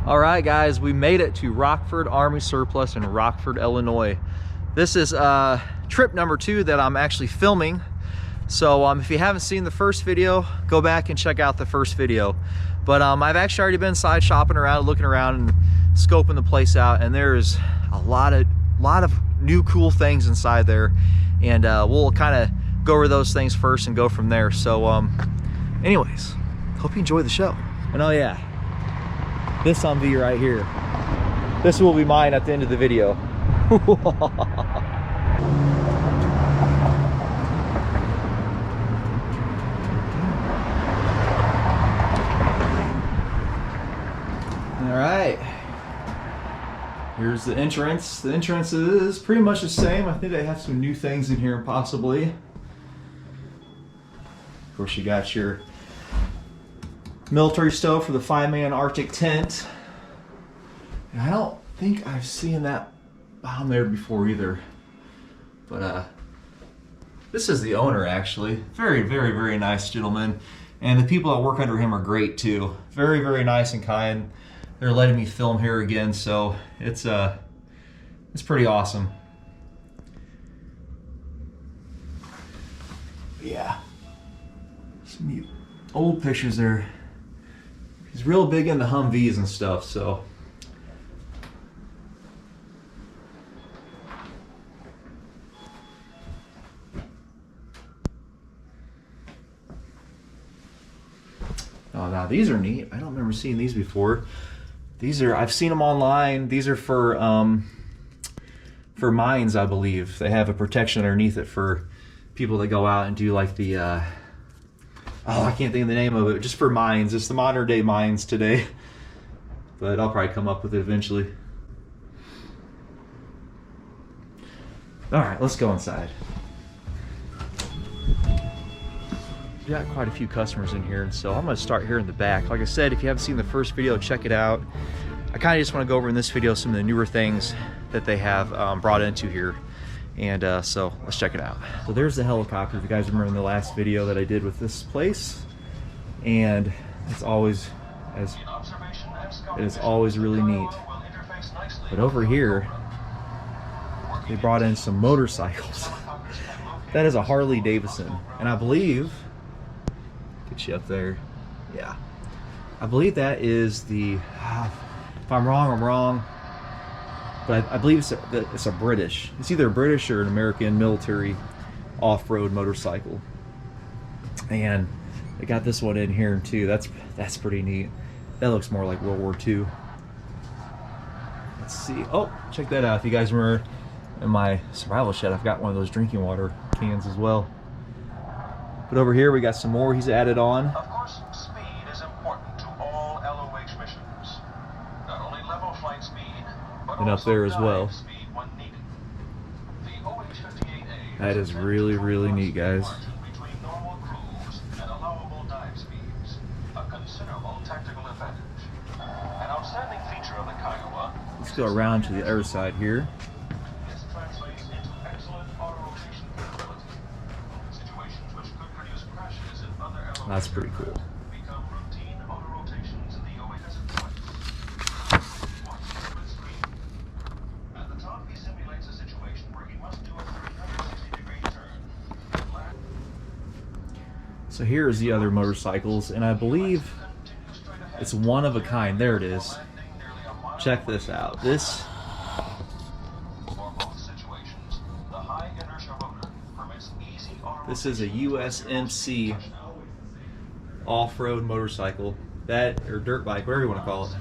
All right, guys, we made it to Rockford Army Surplus in Rockford, Illinois. This is trip number 2 that I'm actually filming. So if you haven't seen the first video, go back and check out the first video. But I've actually already been inside shopping around, looking around and scoping the place out, and there's a lot of new cool things inside there. And we'll kind of go over those things first and go from there. So anyways, hope you enjoy the show. And oh yeah, this Humvee right here, this will be mine at the end of the video. All right, here's the entrance. The entrance is pretty much the same. I think they have some new things in here possibly. Of course, you got your military stove for the 5-man Arctic tent. And I don't think I've seen that on there before either. But this is the owner actually. Very, very, very nice gentleman. And the people that work under him are great too. Very, very nice and kind. They're letting me film here again, so it's pretty awesome. Yeah. Some old pictures there. He's real big into Humvees and stuff, so. Oh, now these are neat. I don't remember seeing these before. These are, I've seen them online. These are for mines, I believe. They have a protection underneath it for people that go out and do like the, oh, I can't think of the name of it, just for mines. It's the modern day mines today. But I'll probably come up with it eventually. All right, let's go inside. We got quite a few customers in here, and so I'm going to start here in the back. Like I said, if you haven't seen the first video, check it out. I kind of just want to go over in this video some of the newer things that they have brought into here, and so let's check it out. So there's the helicopter, if you guys remember in the last video that I did with this place, and it is always really neat. But over here, they brought in some motorcycles. That is a Harley Davidson, and I believe, get you up there, yeah, I believe that is the, if I'm wrong, I'm wrong, but I believe it's a British, it's either a British or an American military off-road motorcycle. And they got this one in here too. That's pretty neat. That looks more like World War II. Let's see. Oh, check that out. If you guys remember in my survival shed, I've got one of those drinking water cans as well. But over here we got some more he's added on. Of course, speed is important to all LOH missions. Not only level flight speed, but and up there as well. Speed when needed. The OH-58A that is really, really neat, guys. Between normal cruise and allowable dive speeds, a considerable tactical advantage. An outstanding feature of the Kiowa. Let's go around to the other side here. This translates into excellent auto-rotation capability. Situations which could produce crashes in other elements. That's pretty cool. Become routine auto-rotations in the OH At the top, he simulates a situation where he must do a 360-degree turn. So here is the other motorcycles, and I believe it's one of a kind. There it is. Check this out. This is a USMC off-road motorcycle, that or dirt bike, whatever you want to call it.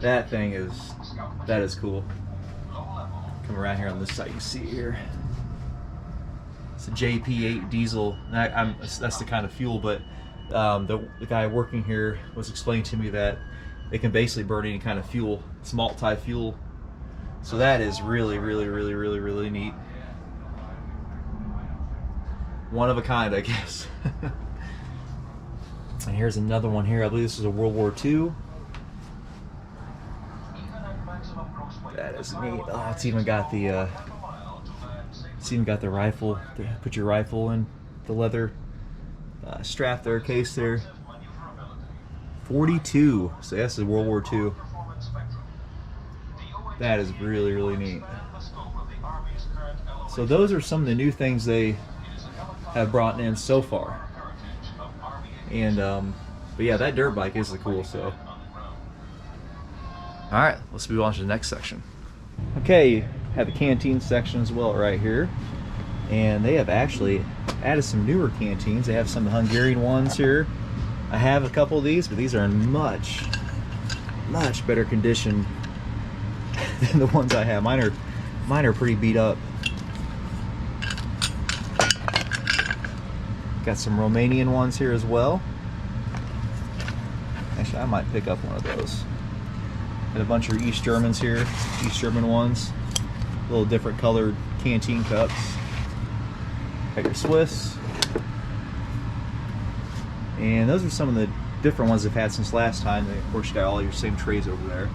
That thing is, that is cool. Come around here on this side, you see here. It's a JP8 diesel. That's the kind of fuel, but the guy working here was explaining to me that they can basically burn any kind of fuel. It's multi-fuel. So that is really, really, really, really, really neat. One of a kind, I guess. And here's another one here. I believe this is a World War II. That is neat. Oh, it's even got the rifle. Put your rifle in the leather strap there, case there. 42. So this is World War II. That is really, really neat. So those are some of the new things they have brought in so far. And but yeah, that dirt bike is the cool. So all right, let's move on to the next section. Okay, have the canteen section as well right here, and they have actually added some newer canteens. They have some Hungarian ones here. I have a couple of these, but these are in much better condition than the ones I have. Mine are pretty beat up. Got some Romanian ones here as well. Actually, I might pick up one of those. Got a bunch of East Germans here, East German ones. A little different colored canteen cups. Got your Swiss. And those are some of the different ones they've had since last time. They, of course, you got all your same trays over there.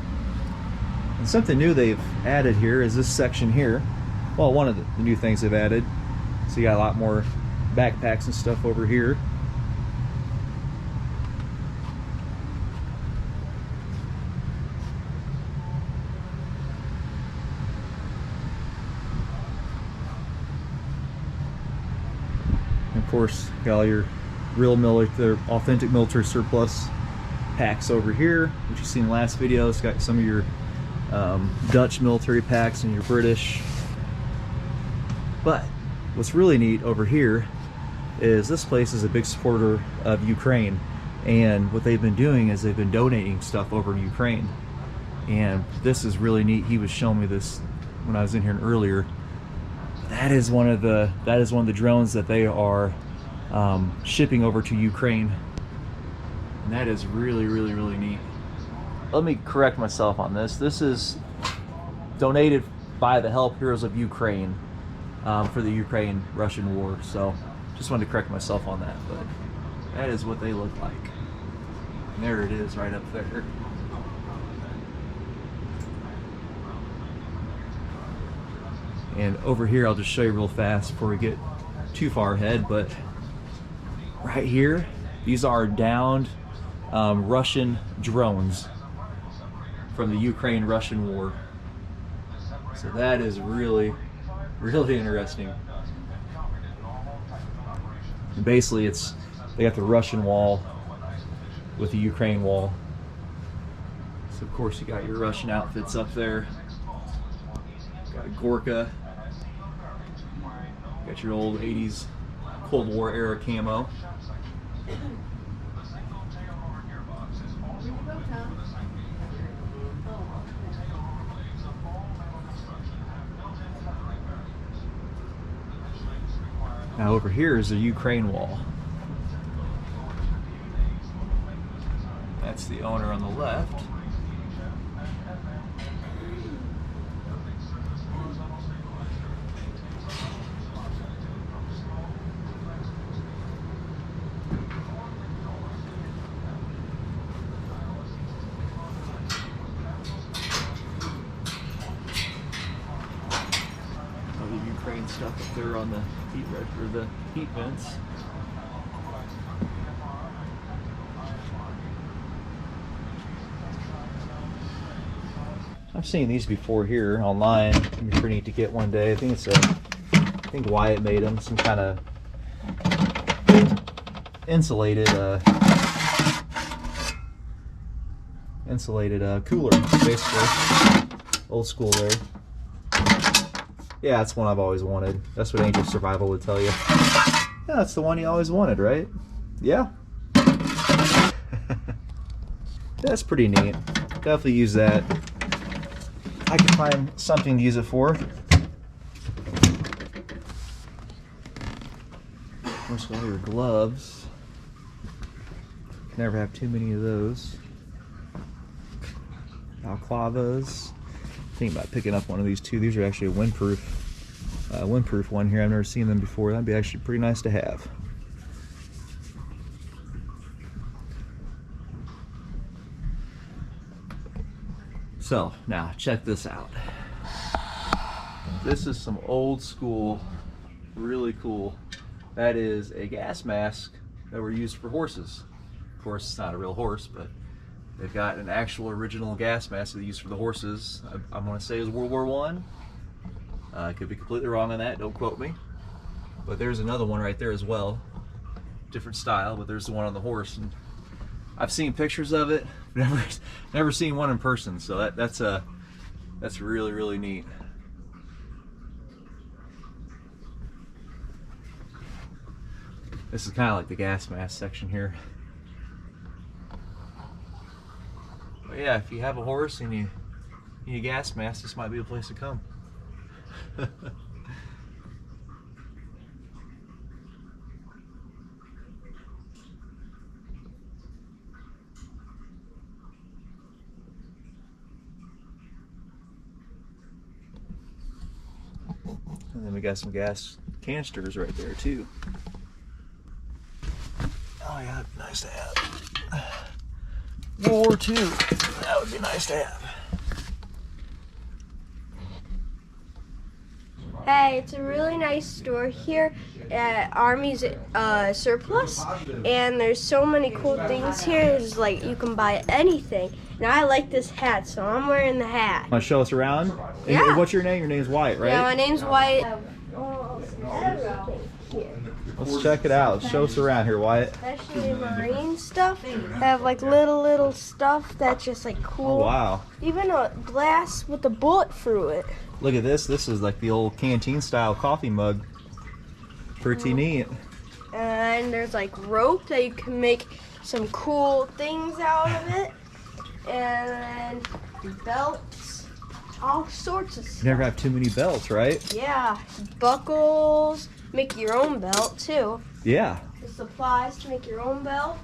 And something new they've added here is this section here. Well, one of the new things they've added. So you got a lot more backpacks and stuff over here. Of course, got all your real military, authentic military surplus packs over here, which you've seen in the last video. It's got some of your Dutch military packs and your British. But what's really neat over here is this place is a big supporter of Ukraine, and what they've been doing is they've been donating stuff over in Ukraine, and this is really neat. He was showing me this when I was in here earlier. That is one of the drones that they are shipping over to Ukraine, and that is really neat. Let me correct myself on this. This is donated by the Help Heroes of Ukraine for the Ukraine-Russian war. So just wanted to correct myself on that, but that is what they look like. And there it is right up there. And over here, I'll just show you real fast before we get too far ahead, but right here, these are downed Russian drones from the Ukraine-Russian war. So that is really interesting. And basically, they got the Russian wall with the Ukraine wall. So of course, you got your Russian outfits up there. Got a Gorka. Got your old 80s Cold War era camo. Now over here is the Ukraine wall. That's the owner on the left. Stuff up there on the heat or the heat vents. I've seen these before here online. It'd be pretty neat to get one day. I think Wyatt made them. Some kind of insulated cooler, basically. Old school there. Yeah, that's one I've always wanted. That's what Angel Survival would tell you. Yeah, that's the one you always wanted, right? Yeah. That's pretty neat. Definitely use that. I can find something to use it for. Of course, all your gloves. Can never have too many of those. Balaclavas. Thinking about picking up one of these too. These are actually a windproof one here. I've never seen them before. That'd be actually pretty nice to have. So now check this out. This is some old school, really cool. That is a gas mask that were used for horses. Of course, it's not a real horse, but They've got an actual original gas mask that they used for the horses. I want to say it was World War One. I could be completely wrong on that, don't quote me. But there's another one right there as well. Different style, but there's the one on the horse. And I've seen pictures of it, never seen one in person, so that's really, really neat. This is kind of like the gas mask section here. But yeah, if you have a horse and you need a gas mask, this might be a place to come. And then we got some gas canisters right there too. Oh yeah, that'd be nice to have. World War II, that would be nice to have. Hey, it's a really nice store here at Army's Surplus, and there's so many cool things here. It's like you can buy anything, and I like this hat, so I'm wearing the hat. Want to show us around? And Yeah. what's your name? Your name's Wyatt, right? Yeah, my name's Wyatt. Let's check it out. Show us around here, Wyatt. Especially marine stuff. They have like little stuff that's just like cool. Oh wow. Even a glass with a bullet through it. Look at this. This is like the old canteen style coffee mug. Pretty neat. And there's like rope that you can make some cool things out of it. And then belts, all sorts of stuff. You never have too many belts, right? Yeah, buckles, make your own belt too. Yeah. The supplies to make your own belt.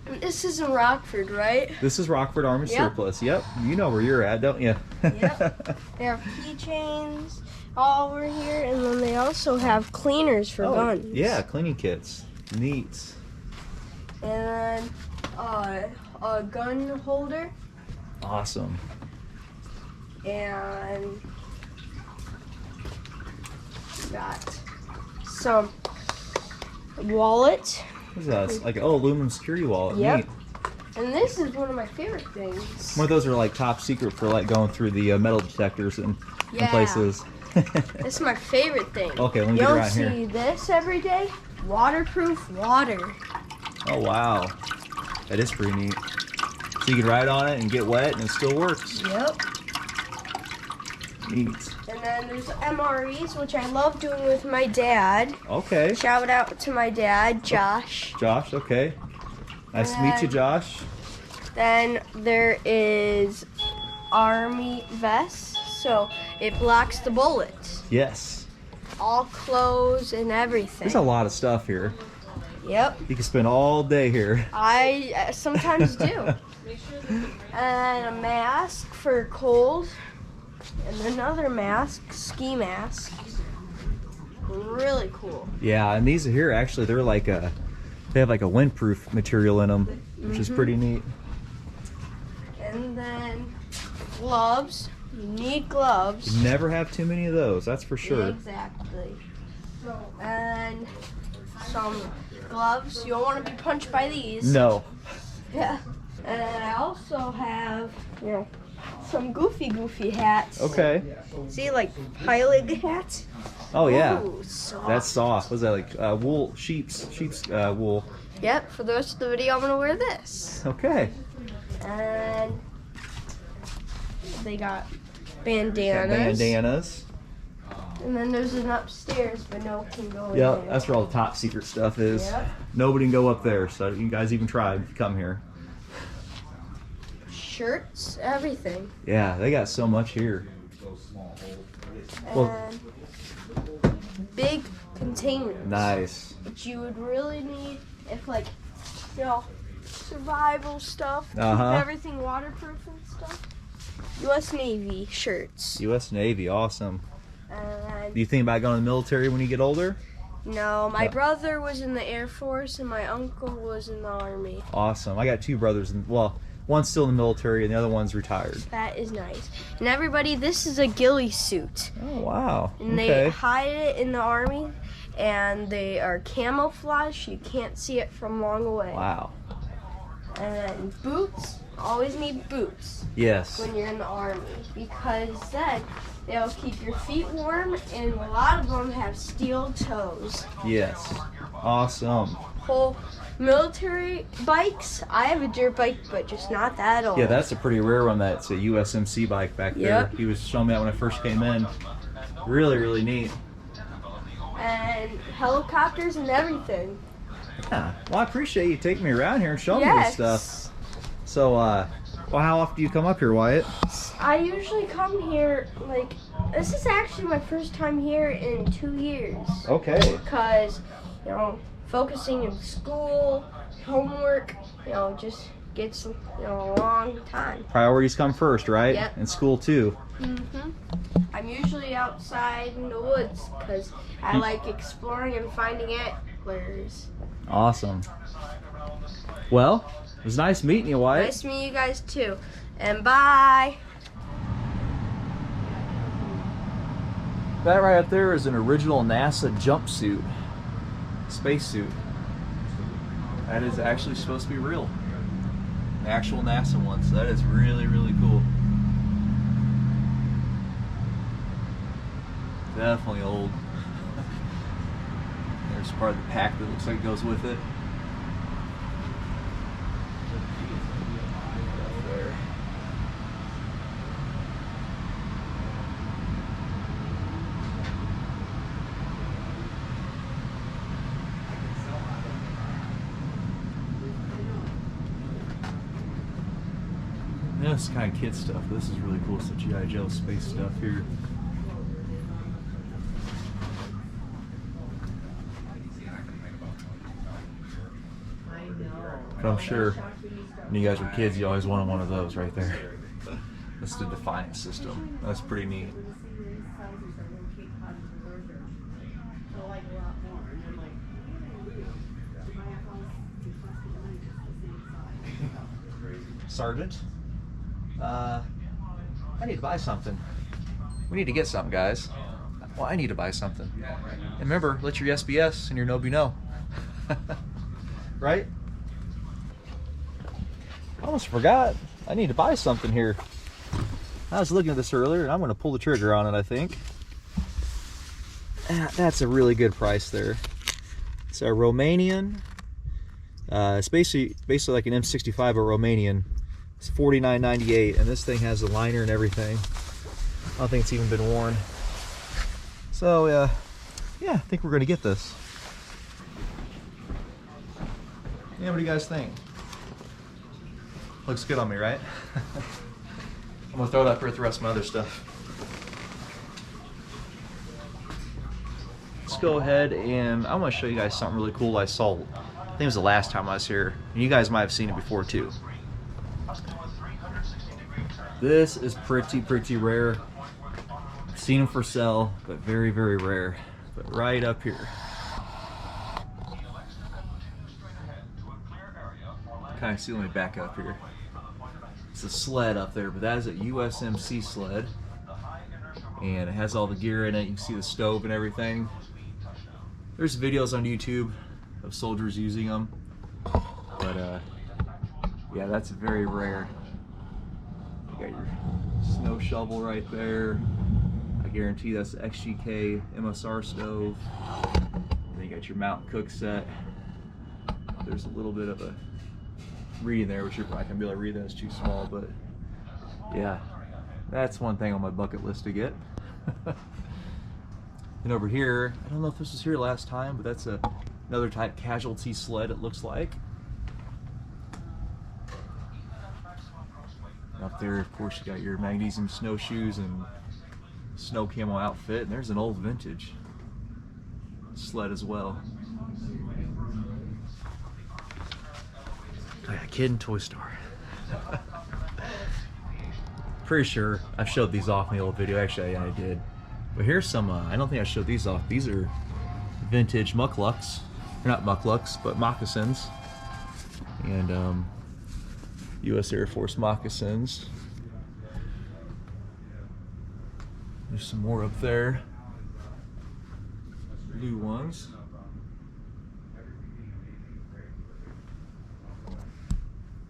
And this is in Rockford, right? This is Rockford Army Yep. Surplus. Yep. You know where you're at, don't you? Yep. There are keychains all over here, and then they also have cleaners for guns. Yeah, cleaning kits. Neat. And then a gun holder. Awesome. And got some wallet. What's that? It's like, oh, aluminum security wallet. Yep. Neat. And this is one of my favorite things. One of those are like top secret for like going through the metal detectors and places. This is my favorite thing. Okay, let me you get don't around here. see this every day. Waterproof water. Oh wow, that is pretty neat. So you can ride on it and get wet and it still works. Yep. Neat. And then there's MREs, which I love doing with my dad. Okay. Shout out to my dad, Josh. Josh, okay. Nice to meet you, Josh. Then there is Army vest, so it blocks the bullets. Yes. All clothes and everything. There's a lot of stuff here. Yep. You can spend all day here. I sometimes do. And a mask for cold. And another mask, ski mask. Really cool. Yeah, and these here actually they're like they have like a windproof material in them, which is pretty neat. And then gloves. You need gloves. You never have too many of those, that's for sure. Exactly. And some gloves. You don't want to be punched by these. No. Yeah. And I also have, some goofy hats. Okay. See, like pilot hats? Oh yeah. Ooh, soft. That's soft. What's that like? Wool, sheep's wool. Yep, for the rest of the video I'm going to wear this. Okay. And they got Got bandanas. bandanas. And then there's an upstairs, but no one can go in Yeah, there. that's where all the top secret stuff is. Yep. Nobody can go up there, so you guys even try if you come here. Shirts, everything. Yeah, they got so much here. And Well- big containers. Nice. Which you would really need if, like, survival stuff. Keep Uh-huh. everything waterproof and stuff. U.S. Navy shirts. U.S. Navy, awesome. And Do you think about going to the military when you get older? no, my No. brother was in the Air Force and my uncle was in the Army. Awesome. I got two brothers, and well, one's still in the military and the other one's retired. That is nice. And everybody, this is a ghillie suit. Oh wow. And they hide it in the Army, and they are camouflage. You can't see it from long away. Wow. And then boots. always need boots Yes. when you're in the Army, because then they'll keep your feet warm, and a lot of them have steel toes. Yes. Awesome. Whole military bikes. I have a dirt bike, but just not that old. Yeah, that's a pretty rare one. That's a USMC bike back there. Yep. He was showing me that when I first came in. Really, really neat. And helicopters and everything. Yeah. Well, I appreciate you taking me around here and showing me Yes. this stuff. So, well, how often do you come up here, Wyatt? I usually come here, like, this is actually my first time here in 2 years. Okay. Because, you know, focusing in school, homework, you know, just gets, you know, a long time. Priorities come first, right? Yep. And school too. Mm-hmm. I'm usually outside in the woods because I like exploring and finding antlers. Awesome. Well, it was nice meeting you, Wyatt. Nice to meet you guys too. And bye. That right up there is an original NASA jumpsuit, spacesuit. That is actually supposed to be real. An actual NASA one, so that is really, really cool. Definitely old. There's part of the pack that looks like it goes with it. There. This kind of kid stuff. This is really cool. It's the G.I. Joe space stuff here. But I'm sure when you guys were kids, you always wanted one of those right there. That's the Defiance system. That's pretty neat. Sergeant, I need to buy something. We need to get something, guys. Well, I need to buy something. And remember, let your yes be yes and your no be no. Right? I almost forgot. I need to buy something here. I was looking at this earlier and I'm going to pull the trigger on it, I think. That's a really good price there. It's a Romanian. It's basically like an M65 but Romanian. It's $49.98 and this thing has a liner and everything. I don't think it's even been worn. So yeah, I think we're going to get this. Yeah, what do you guys think? Looks good on me, right? I'm gonna throw it up here with the rest of my other stuff. Let's go ahead and I want to show you guys something really cool I saw. I think it was the last time I was here, and you guys might have seen it before too. This is pretty rare. I've seen them for sale, but very rare. But right up here. Kind of see, let me back up here. It's a sled up there, but that is a USMC sled. And it has all the gear in it. You can see the stove and everything. There's videos on YouTube of soldiers using them. But yeah, that's very rare. You got your snow shovel right there. I guarantee that's the XGK MSR stove. And then you got your mountain cook set. There's a little bit of a reading there, which you're probably gonna be able to read that, it's too small, but yeah, that's one thing on my bucket list to get. And over here, I don't know if this was here last time, but that's another type casualty sled, it looks like. Up there, of course, you got your magnesium snowshoes and snow camo outfit, and there's an old vintage sled as well. Oh yeah, kid in Toy Store. Pretty sure I've showed these off in the old video. Actually, yeah, I did. But here's some, I don't think I showed these off. These are vintage mucklucks. They're not mucklucks, but moccasins. And U.S. Air Force moccasins. There's some more up there. Blue ones.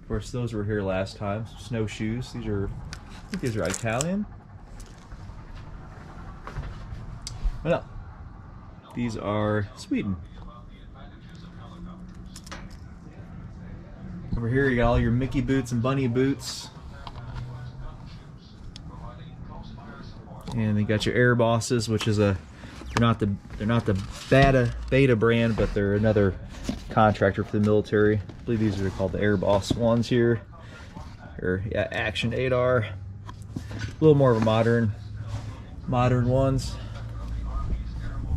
Of course, those were here last time. Snowshoes. These are, I think these are Italian. Oh, no, these are Sweden. Over here you got all your Mickey boots and Bunny boots. And they got your Air Bosses, which is a, they're not the Beta brand, but they're another contractor for the military. I believe these are called the Air Boss ones here. Or yeah, Action 8R. A little more of a modern ones.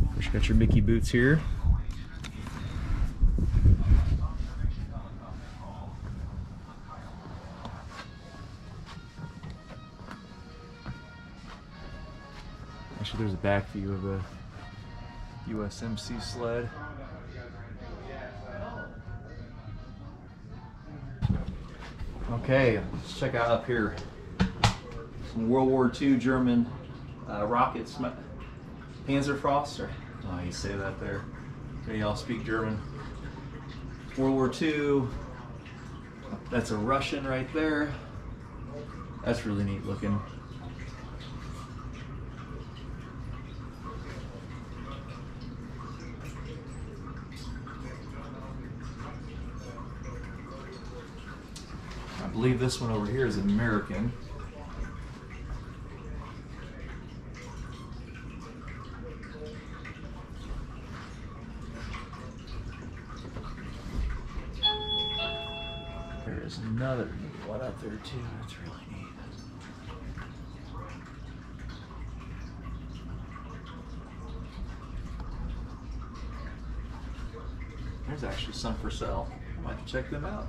Of course, you got your Mickey boots here. Actually, there's a back view of the USMC sled. Okay, let's check out up here. Some World War II German rockets. Panzerfaust, or I don't know how you say that there. Any y'all speak German? World War II. That's a Russian right there. That's really neat looking. I believe this one over here is American. There's another one up there too. That's really neat. There's actually some for sale. Might have to check them out.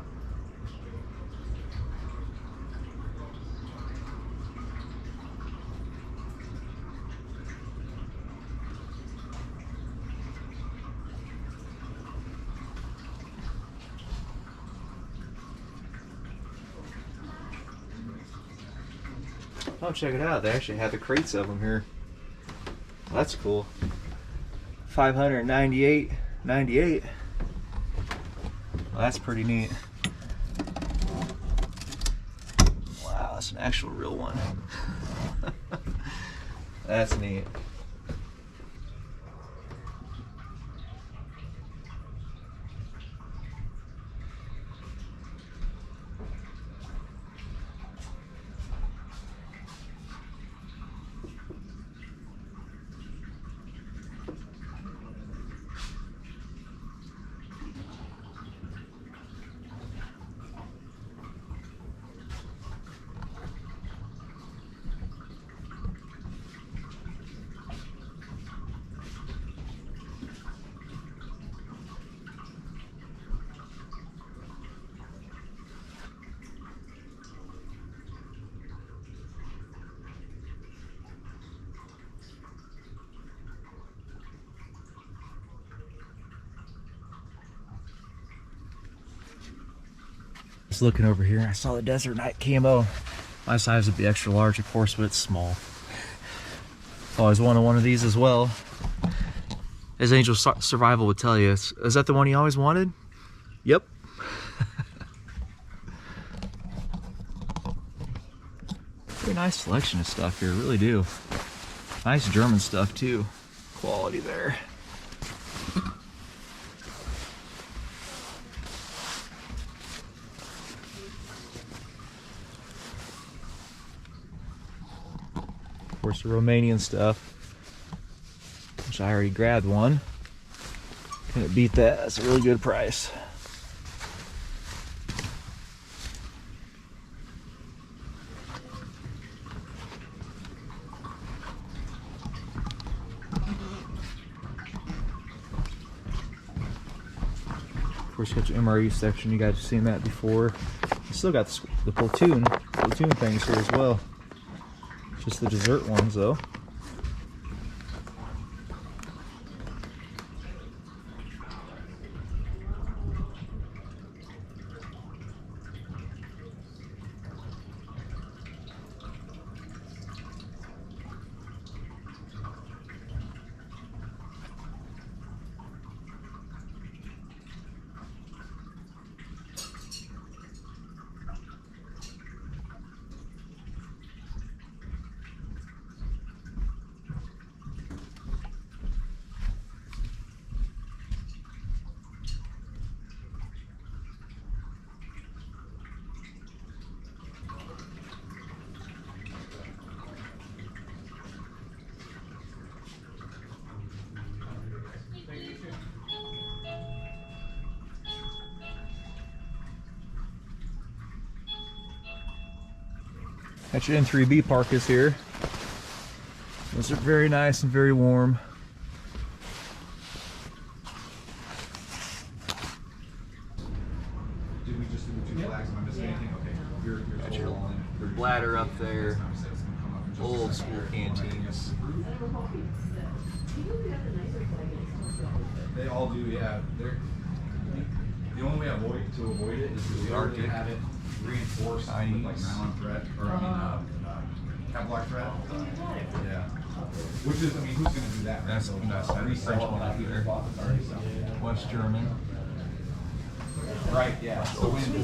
Oh, check it out. They actually have the crates of them here. Well, that's cool. $598.98. Well, that's pretty neat. Wow, that's an actual real one. That's neat. Just looking over here, I saw the Desert Night camo. My size would be extra large, of course, but it's small. Always wanted one of these as well. As Angel Survival would tell you, is that the one you always wanted? Yep. Pretty nice selection of stuff here, really do. Nice German stuff too. Quality there. Of course, the Romanian stuff, which I already grabbed one. Couldn't beat that. That's a really good price. Of course, you got your MRE section. You guys have seen that before. You still got the platoon things here as well. Just the dessert ones though. Got your N3B parkas here. Those are very nice and very warm. Did we just do the 2 flags? Am I missing anything? Okay. Got your bladder up there. Old school canteens. They all do, yeah. The only way to avoid it is to already have it reinforced with like nylon thread, or Camouflage thread. Yeah. Which is, I mean, who's going to do that? That's the French one out there. West German. Right, yeah. It's the wind.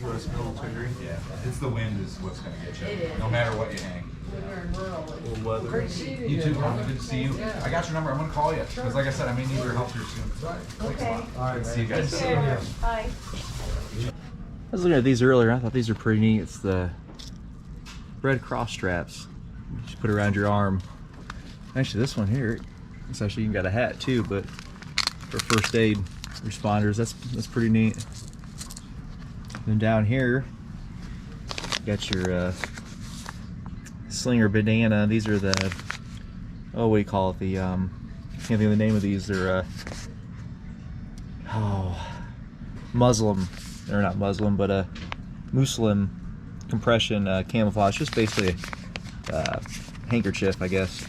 US military. Yeah. It's the wind is what's going to get you. No matter what you hang. Little weather. You too, Tom. Good to see you. I got your number. I'm going to call you. Because like I said, I may need your help here soon. Thanks a lot. All right, see you guys. Bye. I was looking at these earlier. I thought these are pretty neat. It's the Red Cross straps. You just put it around your arm. Actually, this one here, it's actually even got a hat too, but for first aid responders, that's pretty neat. Then down here, you got your slinger bandana. These are the, oh, what do you call it? The can't think of the name of these. They're Muslim, or not Muslim, but Muslim compression camouflage. Just basically a handkerchief, I guess.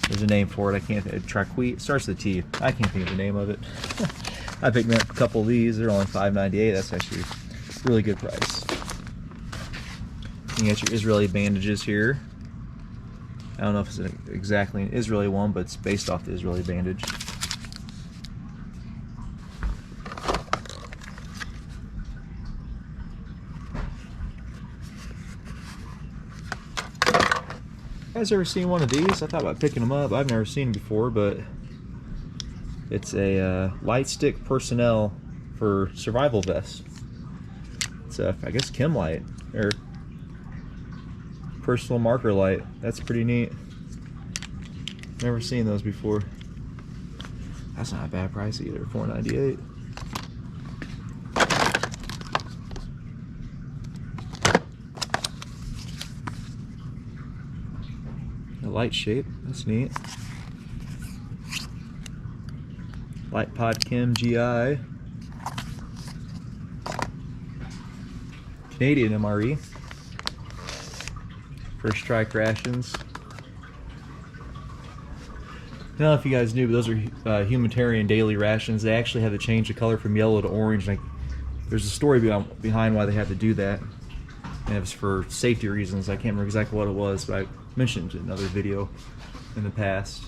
There's a name for it. I can't. Traquete starts with a T. I can't think of the name of it. I picked up a couple of these. They're only $5.98. That's actually a really good price. You got your Israeli bandages here. I don't know if it's exactly an Israeli one, but it's based off the Israeli bandage. You guys ever seen one of these? I thought about picking them up. I've never seen them before, but it's a light stick personnel for survival vest. It's a, I guess, chem light or personal marker light. That's pretty neat. Never seen those before. That's not a bad price either. $4.98. A light shape. That's neat. Light Pod Chem GI. Canadian MRE. First Strike Rations. I don't know if you guys knew, but those are humanitarian daily rations. They actually had to change the color from yellow to orange. Like, there's a story behind why they had to do that. And it was for safety reasons. I can't remember exactly what it was, but I mentioned it in another video in the past.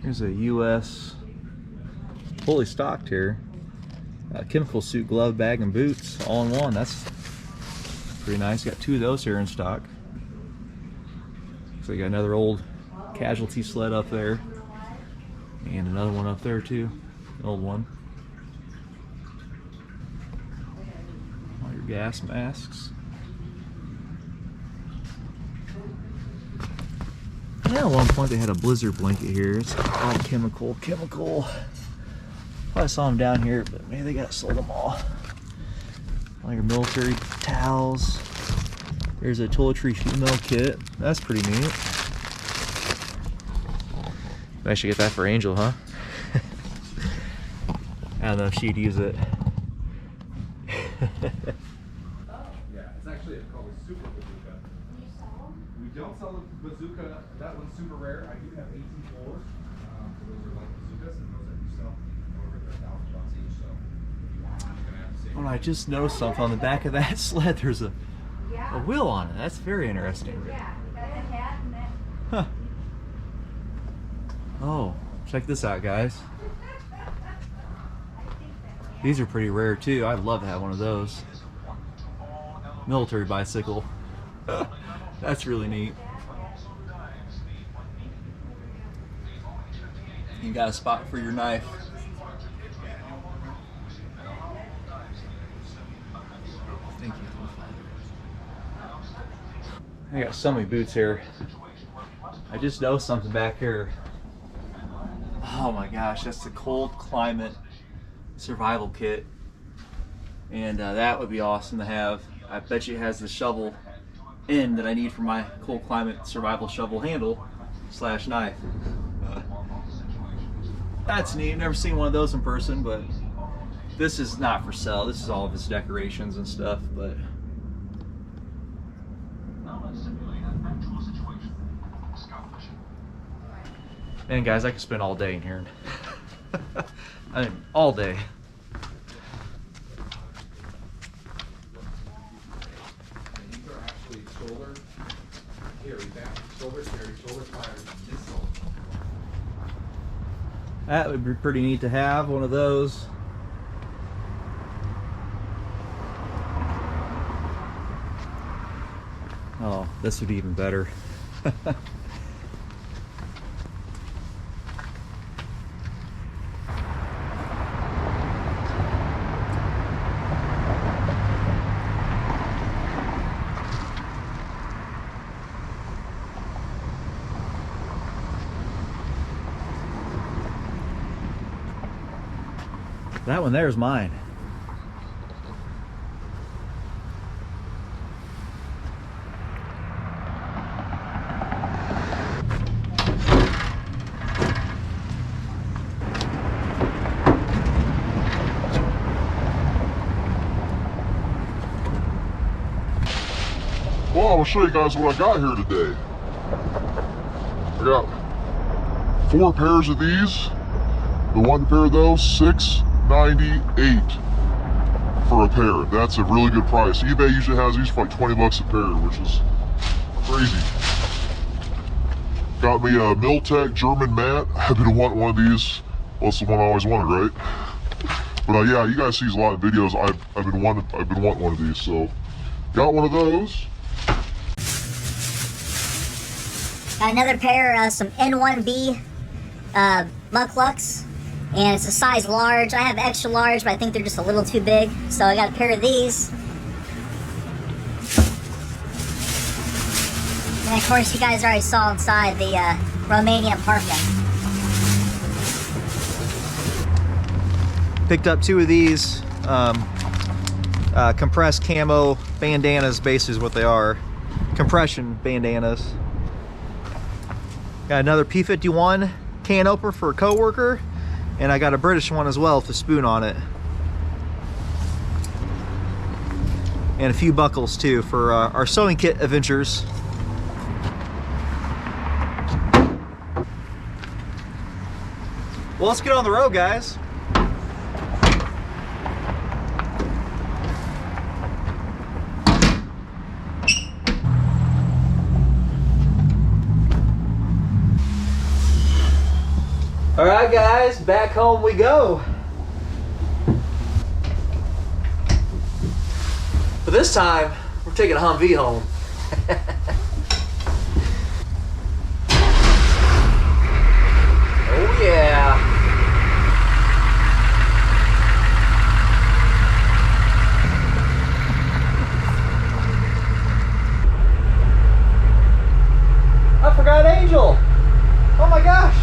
Here's a US, fully stocked here. Chemical suit, glove, bag, and boots all in one. That's pretty nice. Got 2 of those here in stock. So you got another old casualty sled up there, and another one up there too, an old one. All your gas masks. Yeah, at one point they had a blizzard blanket here. It's all chemical. I saw them down here, but maybe they got sold them all. All your military towels. There's a toiletry female kit. That's pretty neat. I should get that for Angel, huh? I don't know if she'd use it. Yeah, it's actually called a super bazooka. We don't sell the bazooka. That one's super rare. I do have 18 floors. So those are like bazookas, and those I do sell over $1,000 each. So if you want, you're gonna have to save. Well, I just noticed something on the back of that sled. There's a wheel on it. That's very interesting. Huh. Oh, check this out, guys. These are pretty rare too. I'd love to have one of those. Military bicycle. That's really neat. You got a spot for your knife. Thank you. I got so many boots here. I just noticed something back here. Oh my gosh, that's the cold climate survival kit. and that would be awesome to have. I bet you it has the shovel end that I need for my cold climate survival shovel handle / knife. That's neat. I've never seen one of those in person, but this is not for sale. This is all of its decorations and stuff, but and guys, I could spend all day in here. I mean, all day. That would be pretty neat to have one of those. Oh, this would be even better. That one there is mine. Well, I'll show you guys what I got here today. I got 4 pairs of these. The one pair of those, $6.98 for a pair. That's a really good price. eBay usually has these for like 20 bucks a pair, which is crazy. Got me a Miltech German mat. I've been wanting one of these. Well, it's the one I always wanted, right? But yeah, you guys see these a lot of videos. I've been wanting one of these, so got one of those. Got another pair of some N1B mucklucks, and it's a size large. I have extra large, but I think they're just a little too big. So I got a pair of these. And of course, you guys already saw inside the Romanian parka. Picked up 2 of these compressed camo bandanas, basically is what they are. Compression bandanas. Got another P51 can opener for a coworker, and I got a British one as well with a spoon on it. And a few buckles too for our sewing kit adventures. Well, let's get on the road, guys. All right, guys, back home we go. But this time, we're taking a Humvee home. Oh yeah. I forgot Angel. Oh my gosh.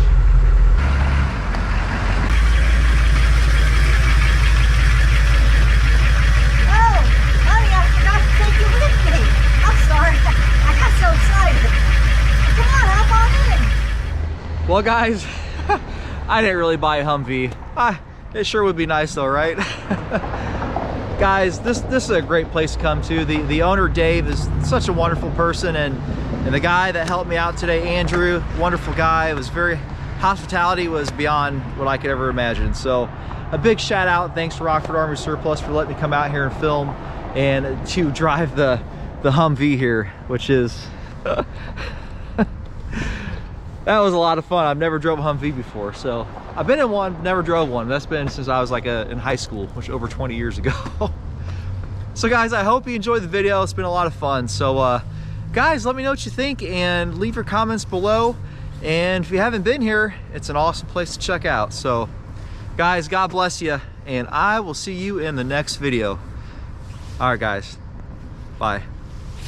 Well, guys, I didn't really buy a Humvee. It sure would be nice though, right? Guys, this is a great place to come to. The owner, Dave, is such a wonderful person, and the guy that helped me out today, Andrew, wonderful guy. It was hospitality was beyond what I could ever imagine. So a big shout out, thanks to Rockford Army Surplus for letting me come out here and film and to drive the Humvee here, which is that was a lot of fun. I've never drove a Humvee before, so I've been in one, never drove one. That's been since I was like in high school, which over 20 years ago. So guys, I hope you enjoyed the video. It's been a lot of fun. So guys, let me know what you think and leave your comments below. And if you haven't been here, it's an awesome place to check out. So guys, God bless you, and I will see you in the next video. All right, guys, bye.